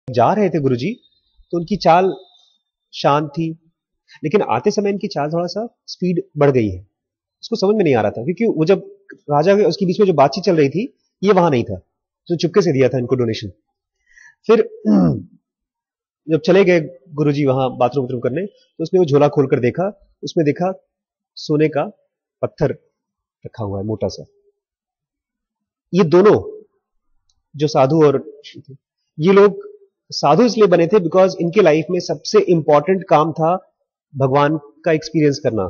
जा रहे थे गुरुजी, तो उनकी चाल शांत थी, लेकिन आते समय इनकी चाल थोड़ा सा स्पीड बढ़ गई है। उसको समझ में नहीं आ रहा था, क्योंकि वो जब राजा के उसके बीच में जो बातचीत चल रही थी, ये वहां नहीं था, तो चुपके से दिया था इनको डोनेशन। फिर जब चले गए गुरुजी वहां बाथरूम करने, तो उसने वो झोला खोलकर देखा, उसमें देखा सोने का पत्थर रखा हुआ है, मोटा सा। ये दोनों जो साधु और ये लोग साधु इसलिए बने थे बिकॉज इनके लाइफ में सबसे इंपॉर्टेंट काम था भगवान का एक्सपीरियंस करना,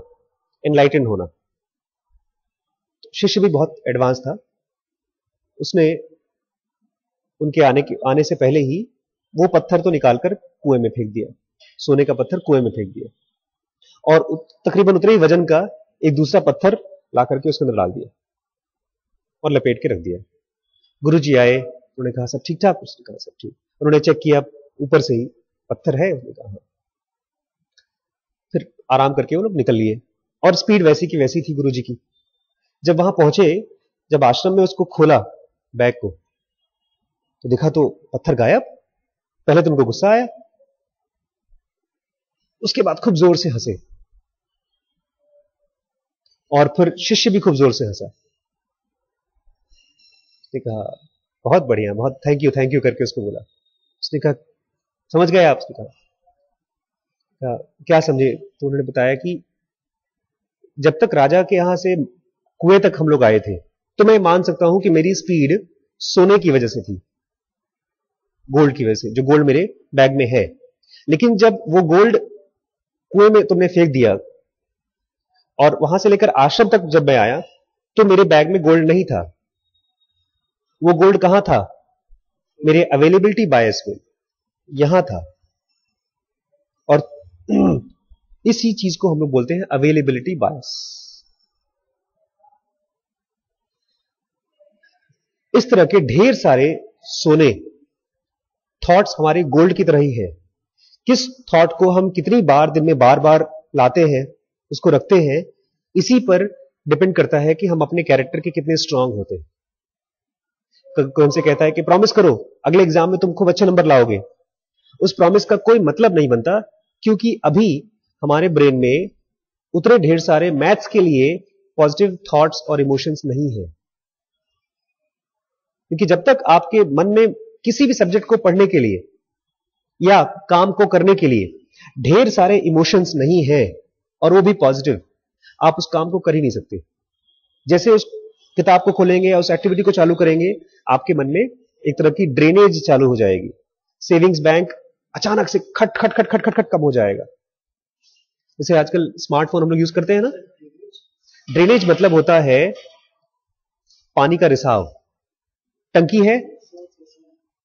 एनलाइटेंड होना। शिष्य भी बहुत एडवांस था, उसने उनके आने से पहले ही वो पत्थर तो निकालकर कुएं में फेंक दिया, सोने का पत्थर कुएं में फेंक दिया, और तकरीबन उतने ही वजन का एक दूसरा पत्थर ला करके उसके अंदर डाल दिया और लपेट के रख दिया। गुरुजी आए, उन्होंने कहा सब ठीक ठाक? उसने कहा सब ठीक। उन्होंने चेक किया, ऊपर से ही पत्थर है, उसने कहा। फिर आराम करके वो लोग निकल लिए, और स्पीड वैसी की वैसी थी गुरुजी की। जब वहां पहुंचे, जब आश्रम में उसको खोला बैग को, तो देखा तो पत्थर गायब। पहले तो उनको गुस्सा आया, उसके बाद खूब जोर से हंसे, और फिर शिष्य भी खूब जोर से हंसा। उसने कहा बहुत बढ़िया, बहुत थैंक यू करके उसको बोला। उसने कहा समझ गए आप? उसने कहा क्या समझे? तो उन्होंने बताया कि जब तक राजा के यहां से कुएं तक हम लोग आए थे, तो मैं मान सकता हूं कि मेरी स्पीड सोने की वजह से थी, गोल्ड की वजह से, जो गोल्ड मेरे बैग में है। लेकिन जब वो गोल्ड कुएं में तुमने फेंक दिया, और वहां से लेकर आश्रम तक जब मैं आया, तो मेरे बैग में गोल्ड नहीं था। वो गोल्ड कहां था? मेरे अवेलेबिलिटी बायस में, यहां था। और इसी चीज को हम लोग बोलते हैं अवेलेबिलिटी बायस। इस तरह के ढेर सारे सोने थॉट्स हमारे गोल्ड की तरह ही है। किस थॉट को हम कितनी बार दिन में बार बार लाते हैं, उसको रखते हैं, इसी पर डिपेंड करता है कि हम अपने कैरेक्टर के कितने स्ट्रांग होते हैं। कोई हमसे कहता है कि प्रॉमिस करो अगले एग्जाम में तुम खूब अच्छे नंबर लाओगे, उस प्रॉमिस का कोई मतलब नहीं बनता, क्योंकि अभी हमारे ब्रेन में उतने ढेर सारे मैथ्स के लिए पॉजिटिव थॉट्स और इमोशंस नहीं है। क्योंकि जब तक आपके मन में किसी भी सब्जेक्ट को पढ़ने के लिए या काम को करने के लिए ढेर सारे इमोशंस नहीं है, और वो भी पॉजिटिव, आप उस काम को कर ही नहीं सकते। जैसे उस किताब को खोलेंगे या उस एक्टिविटी को चालू करेंगे, आपके मन में एक तरह की ड्रेनेज चालू हो जाएगी। सेविंग्स बैंक अचानक से खट खट खट खट खट खट कम हो जाएगा। जैसे आजकल स्मार्टफोन हम लोग यूज करते हैं ना, ड्रेनेज मतलब होता है पानी का रिसाव। टंकी है,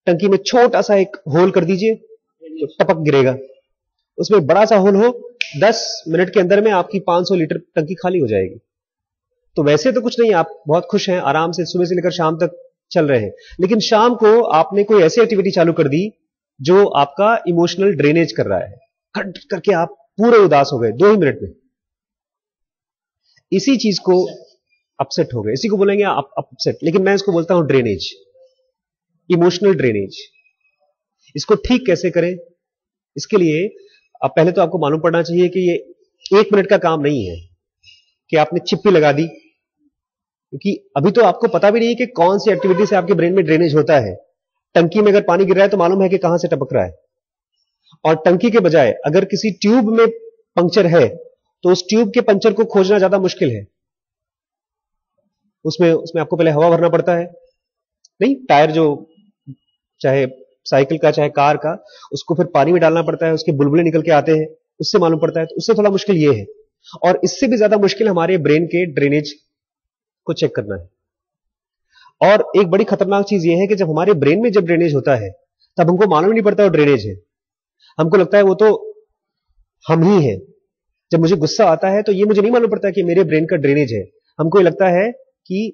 टंकी में छोटा सा एक होल कर दीजिए तो टपक गिरेगा। उसमें बड़ा सा होल हो, 10 मिनट के अंदर में आपकी 500 लीटर टंकी खाली हो जाएगी। तो वैसे तो कुछ नहीं, आप बहुत खुश हैं, आराम से सुबह से लेकर शाम तक चल रहे हैं, लेकिन शाम को आपने कोई ऐसी एक्टिविटी चालू कर दी जो आपका इमोशनल ड्रेनेज कर रहा है, खट करके आप पूरे उदास हो गए 2 ही मिनट में। इसी चीज को अपसेट हो गए, इसी को बोलेंगे आप अपसेट, लेकिन मैं इसको बोलता हूं ड्रेनेज, इमोशनल ड्रेनेज। इसको ठीक कैसे करें? इसके लिए अब पहले तो आपको मालूम पड़ना चाहिए कि ये 1 मिनट का काम नहीं है कि आपने चिप्पी लगा दी, क्योंकि अभी तो आपको पता भी नहीं कि कौन सी एक्टिविटी से आपके ब्रेन में ड्रेनेज होता है। टंकी में अगर पानी गिर रहा है तो मालूम है कि कहां से टपक रहा है, और टंकी के बजाय अगर किसी ट्यूब में पंक्चर है तो उस ट्यूब के पंक्चर को खोजना ज्यादा मुश्किल है। उसमें आपको पहले हवा भरना पड़ता है, नहीं टायर जो चाहे साइकिल का चाहे कार का, उसको फिर पानी में डालना पड़ता है, उसके बुलबुले निकल के आते हैं, उससे मालूम पड़ता है। तो उससे थोड़ा मुश्किल ये है, और इससे भी ज्यादा मुश्किल हमारे ब्रेन के ड्रेनेज को चेक करना है। और एक बड़ी खतरनाक चीज ये है कि जब हमारे ब्रेन में जब ड्रेनेज होता है, तब हमको मालूम नहीं पड़ता वो ड्रेनेज है, हमको लगता है वो तो हम ही हैं। जब मुझे गुस्सा आता है तो ये मुझे नहीं मालूम पड़ता कि मेरे ब्रेन का ड्रेनेज है, हमको ये लगता है कि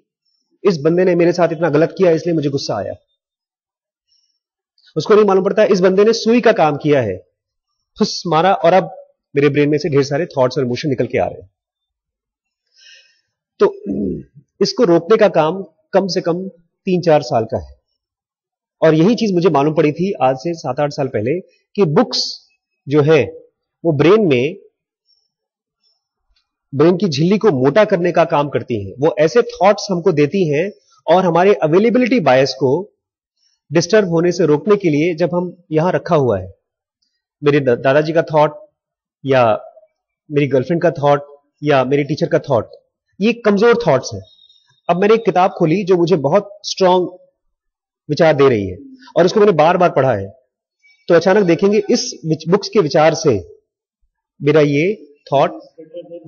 इस बंदे ने मेरे साथ इतना गलत किया इसलिए मुझे गुस्सा आया। उसको नहीं मालूम पड़ता इस बंदे ने सुई का काम किया है, फुस मारा, और अब मेरे ब्रेन में से ढेर सारे थॉट्स और इमोशन निकल के आ रहे हैं। तो इसको रोकने का काम कम से कम 3-4 साल का है। और यही चीज मुझे मालूम पड़ी थी आज से 7-8 साल पहले कि बुक्स जो है वो ब्रेन की झिल्ली को मोटा करने का काम करती हैं। वो ऐसे थॉट्स हमको देती हैं और हमारे अवेलेबिलिटी बायस को डिस्टर्ब होने से रोकने के लिए, जब हम यहां रखा हुआ है मेरे दादाजी का थॉट या मेरी गर्लफ्रेंड का थॉट या मेरे टीचर का थॉट, ये कमजोर थॉट्स हैं। अब मैंने एक किताब खोली जो मुझे बहुत स्ट्रांग विचार दे रही है और इसको मैंने बार बार पढ़ा है, तो अचानक देखेंगे इस बुक्स के विचार से मेरा ये थॉट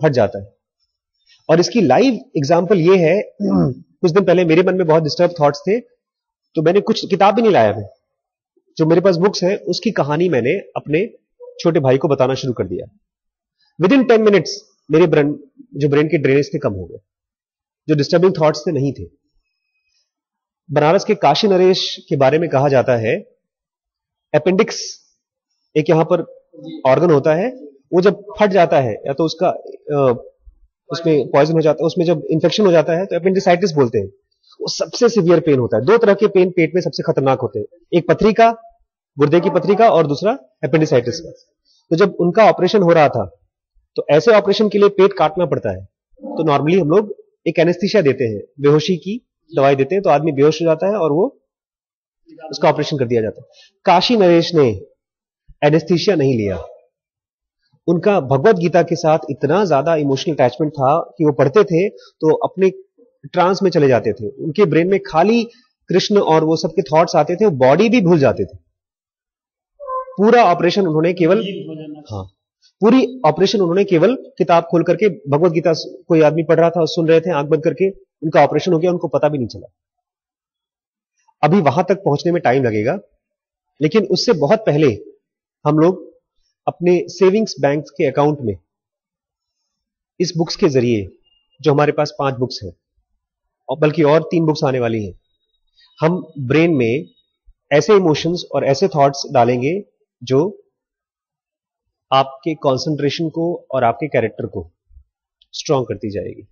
हट जाता है। और इसकी लाइव एग्जांपल ये है, कुछ दिन पहले मेरे मन में बहुत डिस्टर्ब थॉट्स थे, तो मैंने कुछ किताब भी नहीं लाया, मैं जो मेरे पास बुक्स है उसकी कहानी मैंने अपने छोटे भाई को बताना शुरू कर दिया। विद इन 10 मिनट्स मेरे ब्रेन के ड्रेनेज थे कम हो गए, जो डिस्टर्बिंग थॉट्स थे नहीं थे। बनारस के काशी नरेश के बारे में कहा जाता है, अपेंडिक्स एक यहां पर ऑर्गन होता है, वो जब फट जाता है या तो उसमें पॉइजन हो जाता है, उसमें जब इंफेक्शन हो जाता है तो अपेंडिसाइटिस बोलते हैं। वो सबसे सीवियर पेन होता है। दो तरह के पेन पेट में सबसे खतरनाक होते हैं, एक पथरी का, गुर्दे की पथरी का, और दूसरा अपेंडिसाइटिस का। तो जब उनका ऑपरेशन हो रहा था तो ऐसे ऑपरेशन के लिए पेट काटना पड़ता है, तो नॉर्मली हम लोग एक एनेस्थीसिया देते हैं, बेहोशी की दवाई देते हैं, तो आदमी बेहोश हो जाता है और वो उसका ऑपरेशन कर दिया जाता है। काशी नरेश ने एनेस्थीसिया नहीं लिया। उनका भगवत गीता के साथ इतना ज्यादा इमोशनल अटैचमेंट था कि वो पढ़ते थे तो अपने ट्रांस में चले जाते थे। उनके ब्रेन में खाली कृष्ण और वो सबके थॉट्स आते थे, बॉडी भी भूल जाते थे। पूरा ऑपरेशन उन्होंने केवल किताब खोल करके, भगवत गीता कोई आदमी पढ़ रहा था, सुन रहे थे आंख बंद करके, उनका ऑपरेशन हो गया, उनको पता भी नहीं चला। अभी वहां तक पहुंचने में टाइम लगेगा, लेकिन उससे बहुत पहले हम लोग अपने सेविंग्स बैंक के अकाउंट में इस बुक्स के जरिए, जो हमारे पास 5 बुक्स हैं और बल्कि और 3 बुक्स आने वाली हैं, हम ब्रेन में ऐसे इमोशंस और ऐसे थॉट्स डालेंगे जो आपके कंसंट्रेशन को और आपके कैरेक्टर को स्ट्रांग करती जाएगी।